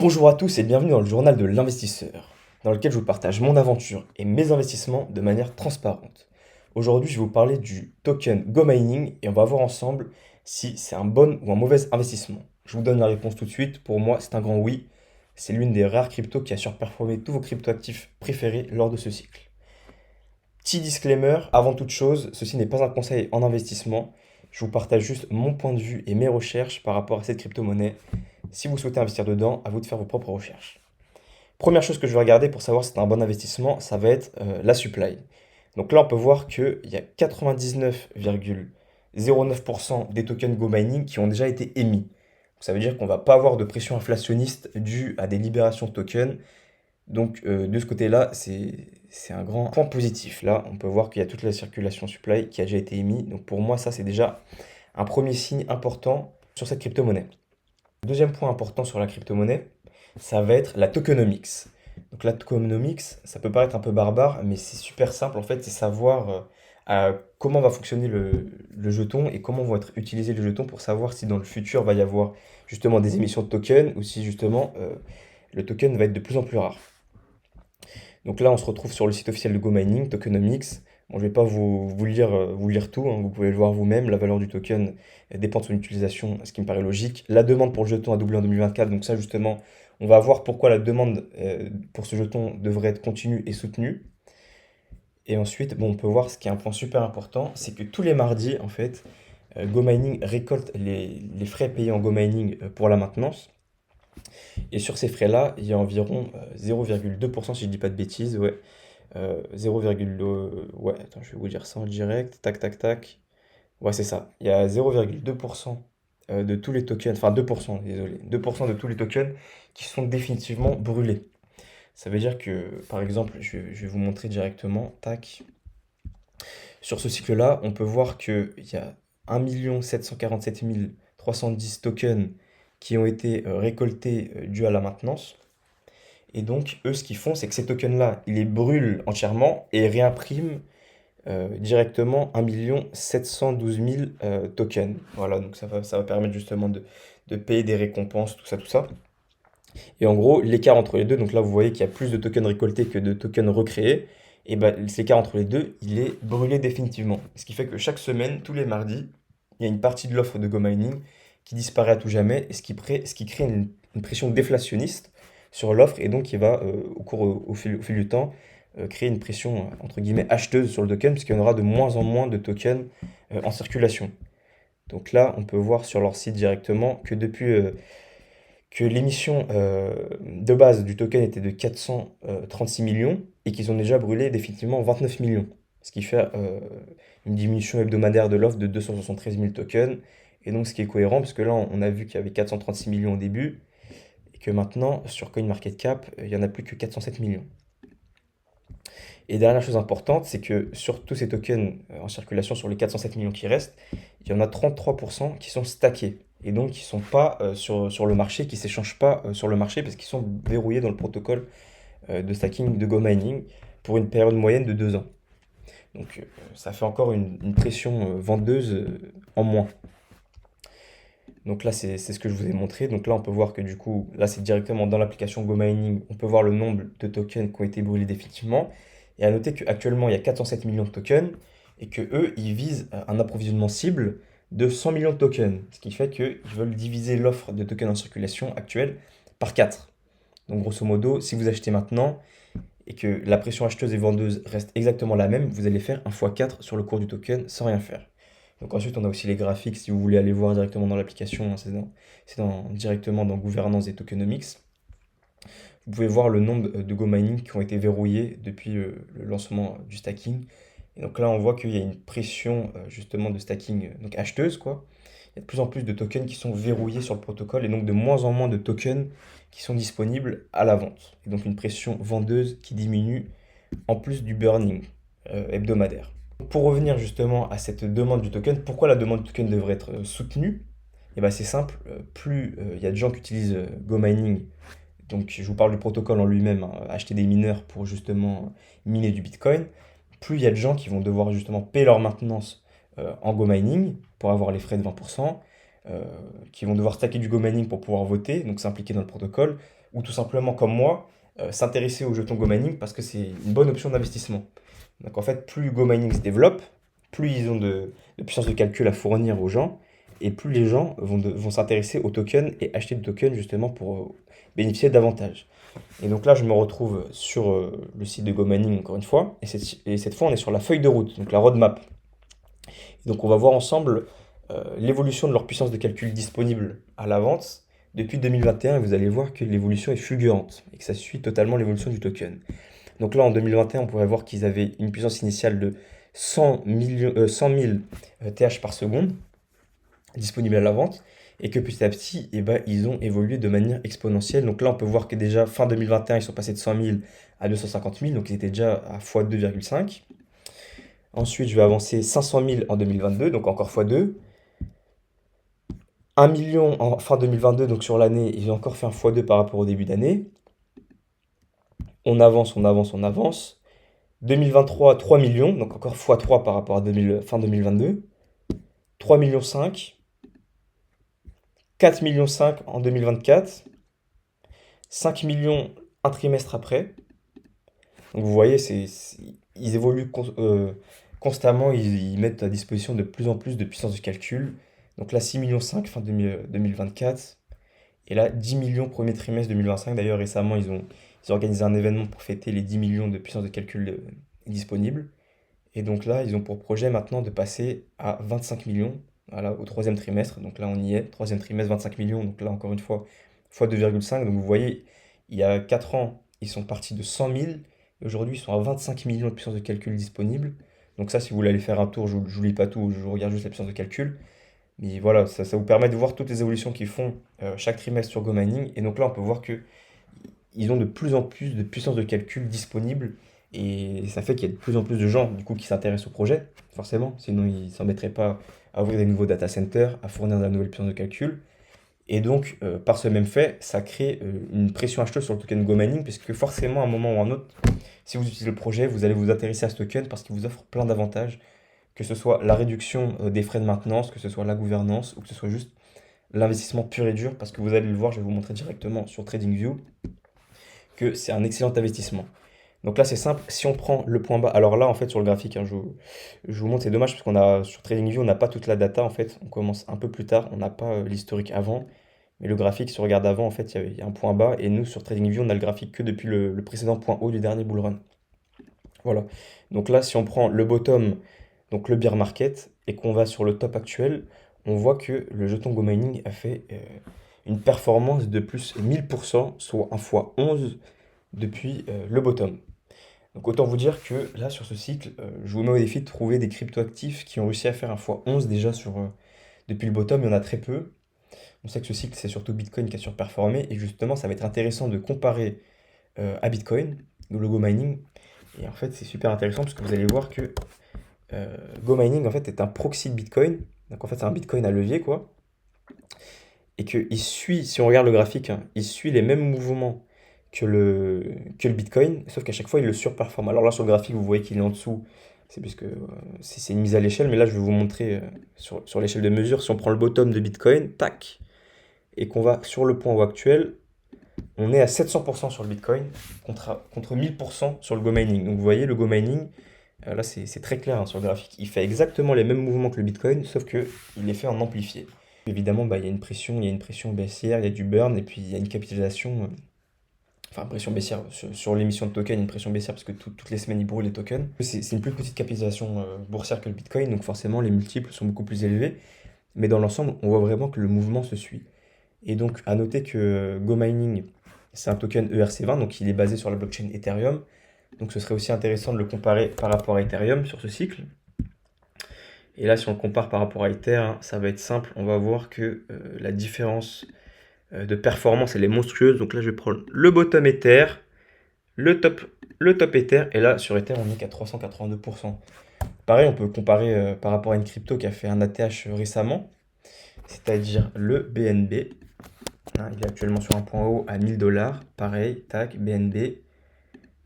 Bonjour à tous et bienvenue dans le journal de l'investisseur, dans lequel je vous partage mon aventure et mes investissements de manière transparente. Aujourd'hui, je vais vous parler du token Go Mining et on va voir ensemble si c'est un bon ou un mauvais investissement. Je vous donne la réponse tout de suite. Pour moi, c'est un grand oui. C'est l'une des rares cryptos qui a surperformé tous vos cryptoactifs préférés lors de ce cycle. Petit disclaimer, avant toute chose, ceci n'est pas un conseil en investissement. Je vous partage juste mon point de vue et mes recherches par rapport à cette crypto-monnaie. Si vous souhaitez investir dedans, à vous de faire vos propres recherches. Première chose que je vais regarder pour savoir si c'est un bon investissement, ça va être la supply. Donc là, on peut voir qu'il y a 99,09% des tokens Go Mining qui ont déjà été émis. Donc ça veut dire qu'on ne va pas avoir de pression inflationniste due à des libérations de tokens. Donc de ce côté-là, c'est un grand point positif. Là, on peut voir qu'il y a toute la circulation supply qui a déjà été émise. Donc pour moi, ça, c'est déjà un premier signe important sur cette crypto-monnaie. Deuxième point important sur la crypto-monnaie, ça va être la tokenomics. Donc la tokenomics, ça peut paraître un peu barbare, mais c'est super simple en fait, c'est savoir comment va fonctionner le jeton et comment vont être utilisés les jetons pour savoir si dans le futur va y avoir justement des émissions de tokens ou si justement le token va être de plus en plus rare. Donc là, on se retrouve sur le site officiel de GoMining, Tokenomics. Bon, je ne vais pas vous lire tout, hein, vous pouvez le voir vous-même. La valeur du token dépend de son utilisation, ce qui me paraît logique. La demande pour le jeton a doublé en 2024, donc ça justement, on va voir pourquoi la demande pour ce jeton devrait être continue et soutenue. Et ensuite, bon, on peut voir ce qui est un point super important, c'est que tous les mardis, en fait, GoMining récolte les frais payés en GoMining pour la maintenance. Et sur ces frais-là, il y a environ 0,2%, si je dis pas de bêtises, ouais. 0,2, ouais, attends, je vais vous dire ça en direct. Tac, tac, tac. Ouais, c'est ça. Il y a 0,2% de tous les tokens, enfin 2%, désolé, 2% de tous les tokens qui sont définitivement brûlés. Ça veut dire que, par exemple, je vais vous montrer directement, tac. Sur ce cycle-là, on peut voir qu'il y a 1 747 310 tokens qui ont été récoltés dus à la maintenance. Et donc, eux, ce qu'ils font, c'est que ces tokens-là, ils les brûlent entièrement et réimpriment directement 1 712 000 tokens. Voilà, donc ça va permettre justement de payer des récompenses, tout ça, tout ça. Et en gros, l'écart entre les deux, donc là, vous voyez qu'il y a plus de tokens récoltés que de tokens recréés. Et ben, cet écart entre les deux, il est brûlé définitivement. Ce qui fait que chaque semaine, tous les mardis, il y a une partie de l'offre de GoMining qui disparaît à tout jamais, et ce qui crée une pression déflationniste sur l'offre, et donc qui va, au fil du temps, créer une pression, entre guillemets, acheteuse sur le token, puisqu'il y en aura de moins en moins de tokens en circulation. Donc là, on peut voir sur leur site directement que depuis que l'émission de base du token était de 436 millions et qu'ils ont déjà brûlé définitivement 29 millions. Ce qui fait une diminution hebdomadaire de l'offre de 273 000 tokens. Et donc ce qui est cohérent, parce que là on a vu qu'il y avait 436 millions au début et que maintenant sur CoinMarketCap, il n'y en a plus que 407 millions. Et dernière chose importante, c'est que sur tous ces tokens en circulation, sur les 407 millions qui restent, il y en a 33% qui sont stackés. Et donc qui ne sont pas sur le marché, qui ne s'échangent pas sur le marché parce qu'ils sont verrouillés dans le protocole de stacking de GoMining pour une période moyenne de 2 ans. Donc ça fait encore une pression vendeuse en moins. Donc là, c'est ce que je vous ai montré. Donc là, on peut voir que du coup, là, c'est directement dans l'application GoMining. On peut voir le nombre de tokens qui ont été brûlés définitivement. Et à noter qu'actuellement, il y a 407 millions de tokens et que eux, ils visent un approvisionnement cible de 100 millions de tokens. Ce qui fait qu'ils veulent diviser l'offre de tokens en circulation actuelle par 4. Donc grosso modo, si vous achetez maintenant et que la pression acheteuse et vendeuse reste exactement la même, vous allez faire un x4 sur le cours du token sans rien faire. Donc ensuite, on a aussi les graphiques, si vous voulez aller voir directement dans l'application, hein, directement dans Gouvernance et Tokenomics. Vous pouvez voir le nombre de GoMining qui ont été verrouillés depuis le lancement du stacking. Et donc là, on voit qu'il y a une pression justement de stacking donc acheteuse, quoi. Il y a de plus en plus de tokens qui sont verrouillés sur le protocole et donc de moins en moins de tokens qui sont disponibles à la vente. Et donc une pression vendeuse qui diminue en plus du burning hebdomadaire. Pour revenir justement à cette demande du token, pourquoi la demande du token devrait être soutenue? Et ben c'est simple, plus il y a de gens qui utilisent GoMining, donc je vous parle du protocole en lui-même, hein, acheter des mineurs pour justement miner du Bitcoin, plus il y a de gens qui vont devoir justement payer leur maintenance en GoMining pour avoir les frais de 20%, qui vont devoir stacker du GoMining pour pouvoir voter, donc s'impliquer dans le protocole, ou tout simplement comme moi, s'intéresser aux jetons Go Mining parce que c'est une bonne option d'investissement. Donc en fait, plus Go Mining se développe, plus ils ont de puissance de calcul à fournir aux gens, et plus les gens vont s'intéresser aux tokens et acheter des tokens justement pour bénéficier davantage. Et donc là, je me retrouve sur le site de Go Mining encore une fois, et cette fois, on est sur la feuille de route, donc la roadmap. Et donc on va voir ensemble l'évolution de leur puissance de calcul disponible à la vente depuis 2021, et vous allez voir que l'évolution est fulgurante et que ça suit totalement l'évolution du token. Donc là, en 2021, on pourrait voir qu'ils avaient une puissance initiale de 100 000 TH par seconde disponible à la vente, et que petit à petit, eh ben, ils ont évolué de manière exponentielle. Donc là, on peut voir que déjà fin 2021, ils sont passés de 100 000 à 250 000, donc ils étaient déjà à x2,5. Ensuite, je vais avancer 500 000 en 2022, donc encore x2. 1 million en fin 2022, donc sur l'année, ils ont encore fait un x2 par rapport au début d'année. On avance, on avance, on avance. 2023, 3 millions, donc encore x3 par rapport à fin 2022. 3 millions 5. 4 millions 5 en 2024. 5 millions un trimestre après. Donc vous voyez, ils évoluent constamment, ils mettent à disposition de plus en plus de puissance de calcul. Donc là, 6 millions 5 fin 2024. Et là, 10 millions premier trimestre 2025. D'ailleurs, récemment, ils ont organisé un événement pour fêter les 10 millions de puissance de calcul disponibles. Et donc là, ils ont pour projet maintenant de passer à 25 millions, voilà, au troisième trimestre. Donc là, on y est, troisième trimestre, 25 millions. Donc là, encore une fois 2,5. Donc vous voyez, il y a 4 ans, ils sont partis de 100 000. Et aujourd'hui, ils sont à 25 millions de puissance de calcul disponible. Donc ça, si vous voulez aller faire un tour, je vous lis pas tout, je vous regarde juste la puissance de calcul. Mais voilà, ça vous permet de voir toutes les évolutions qu'ils font chaque trimestre sur GoMining. Et donc là, on peut voir que ils ont de plus en plus de puissance de calcul disponible. Et ça fait qu'il y a de plus en plus de gens du coup qui s'intéressent au projet, forcément. Sinon, ils ne s'embêteraient pas à ouvrir des nouveaux data centers, à fournir de la nouvelle puissance de calcul. Et donc, par ce même fait, ça crée une pression acheteuse sur le token GoMining, puisque forcément, à un moment ou à un autre, si vous utilisez le projet, vous allez vous intéresser à ce token parce qu'il vous offre plein d'avantages, que ce soit la réduction des frais de maintenance, que ce soit la gouvernance, ou que ce soit juste l'investissement pur et dur, parce que vous allez le voir, je vais vous montrer directement sur TradingView, que c'est un excellent investissement. Donc là, c'est simple, si on prend le point bas, alors là, en fait, sur le graphique, hein, je vous montre, c'est dommage, parce qu'on a, sur TradingView, on n'a pas toute la data, en fait, on commence un peu plus tard, on n'a pas l'historique avant, mais le graphique, si on regarde avant, en fait, il y a un point bas, et nous, sur TradingView, on a le graphique que depuis le précédent point haut du dernier bull run. Voilà. Donc là, si on prend le bottom, donc le bear market, et qu'on va sur le top actuel, on voit que le jeton Go Mining a fait une performance de plus 1000%, soit un fois 11 depuis le bottom. Donc autant vous dire que là, sur ce cycle, je vous mets au défi de trouver des cryptoactifs qui ont réussi à faire un fois 11 déjà depuis le bottom. Il y en a très peu. On sait que ce cycle, c'est surtout Bitcoin qui a surperformé. Et justement, ça va être intéressant de comparer à Bitcoin, le Go Mining. Et en fait, c'est super intéressant parce que vous allez voir que Go Mining, en fait, est un proxy de Bitcoin. Donc en fait, c'est un Bitcoin à levier, quoi. Et qu'il suit, si on regarde le graphique, hein, il suit les mêmes mouvements que le Bitcoin, sauf qu'à chaque fois, il le surperforme. Alors là, sur le graphique, vous voyez qu'il est en dessous. C'est puisque c'est une mise à l'échelle, mais là, je vais vous montrer sur l'échelle de mesure. Si on prend le bottom de Bitcoin, tac, et qu'on va sur le point haut actuel, on est à 700% sur le Bitcoin contre 1000% sur le Go Mining. Donc vous voyez, le Go Mining, là, c'est très clair hein, sur le graphique. Il fait exactement les mêmes mouvements que le Bitcoin, sauf qu'il les fait en amplifié. Évidemment, bah, il y a une pression baissière, il y a du burn, et puis il y a une capitalisation, enfin pression baissière sur l'émission de tokens, il y a une pression baissière parce que toutes les semaines ils brûlent les tokens. C'est une plus petite capitalisation boursière que le Bitcoin, donc forcément les multiples sont beaucoup plus élevés, mais dans l'ensemble, on voit vraiment que le mouvement se suit. Et donc, à noter que Go Mining, c'est un token ERC20, donc il est basé sur la blockchain Ethereum. Donc, ce serait aussi intéressant de le comparer par rapport à Ethereum sur ce cycle. Et là, si on le compare par rapport à Ether, hein, ça va être simple. On va voir que la différence de performance, elle est monstrueuse. Donc là, je vais prendre le bottom Ether, le top, le top Ether. Et là, sur Ether, on est qu'à 382%. Pareil, on peut comparer par rapport à une crypto qui a fait un ATH récemment, c'est-à-dire le BNB. Hein, il est actuellement sur un point haut à 1000 dollars. Pareil, tac, BNB.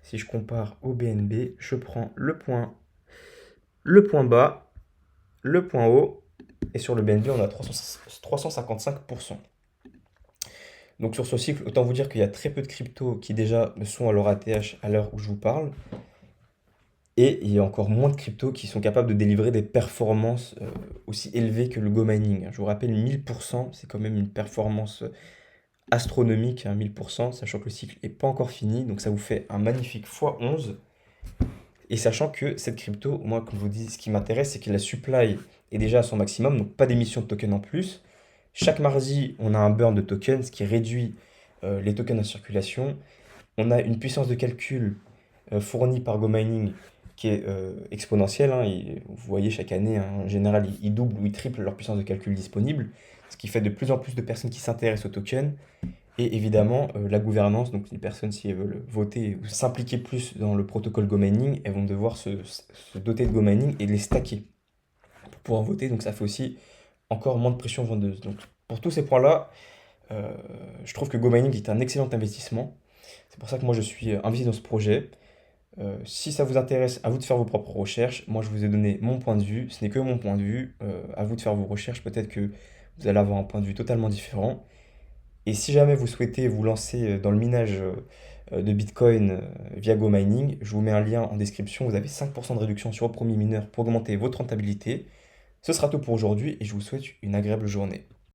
Si je compare au BNB, je prends le point bas, le point haut. Et sur le BNB, on a 355%. Donc sur ce cycle, autant vous dire qu'il y a très peu de cryptos qui déjà sont à leur ATH à l'heure où je vous parle, et il y a encore moins de cryptos qui sont capables de délivrer des performances aussi élevées que le Go mining. Je vous rappelle, 1000%, c'est quand même une performance astronomique, hein, 1000%, sachant que le cycle n'est pas encore fini, donc ça vous fait un magnifique x11. Et sachant que cette crypto, moi, comme je vous dis, ce qui m'intéresse, c'est que la supply est déjà à son maximum, donc pas d'émission de tokens en plus. Chaque mardi, on a un burn de tokens, ce qui réduit les tokens en circulation. On a une puissance de calcul fournie par GoMining qui est exponentielle, hein. Vous voyez, chaque année, hein, en général, ils doublent ou ils triplent leur puissance de calcul disponible, ce qui fait de plus en plus de personnes qui s'intéressent aux tokens. Et évidemment, la gouvernance, donc les personnes, si elles veulent voter ou s'impliquer plus dans le protocole GoMining, elles vont devoir se doter de GoMining et de les stacker pour pouvoir voter. Donc ça fait aussi encore moins de pression vendeuse. Donc pour tous ces points-là, euh, je trouve que GoMining est un excellent investissement. C'est pour ça que moi je suis investi dans ce projet. Si ça vous intéresse, à vous de faire vos propres recherches. Moi je vous ai donné mon point de vue, ce n'est que mon point de vue. À vous de faire vos recherches, peut-être que vous allez avoir un point de vue totalement différent. Et si jamais vous souhaitez vous lancer dans le minage de Bitcoin via GoMining, je vous mets un lien en description. Vous avez 5% de réduction sur le premier mineur pour augmenter votre rentabilité. Ce sera tout pour aujourd'hui et je vous souhaite une agréable journée.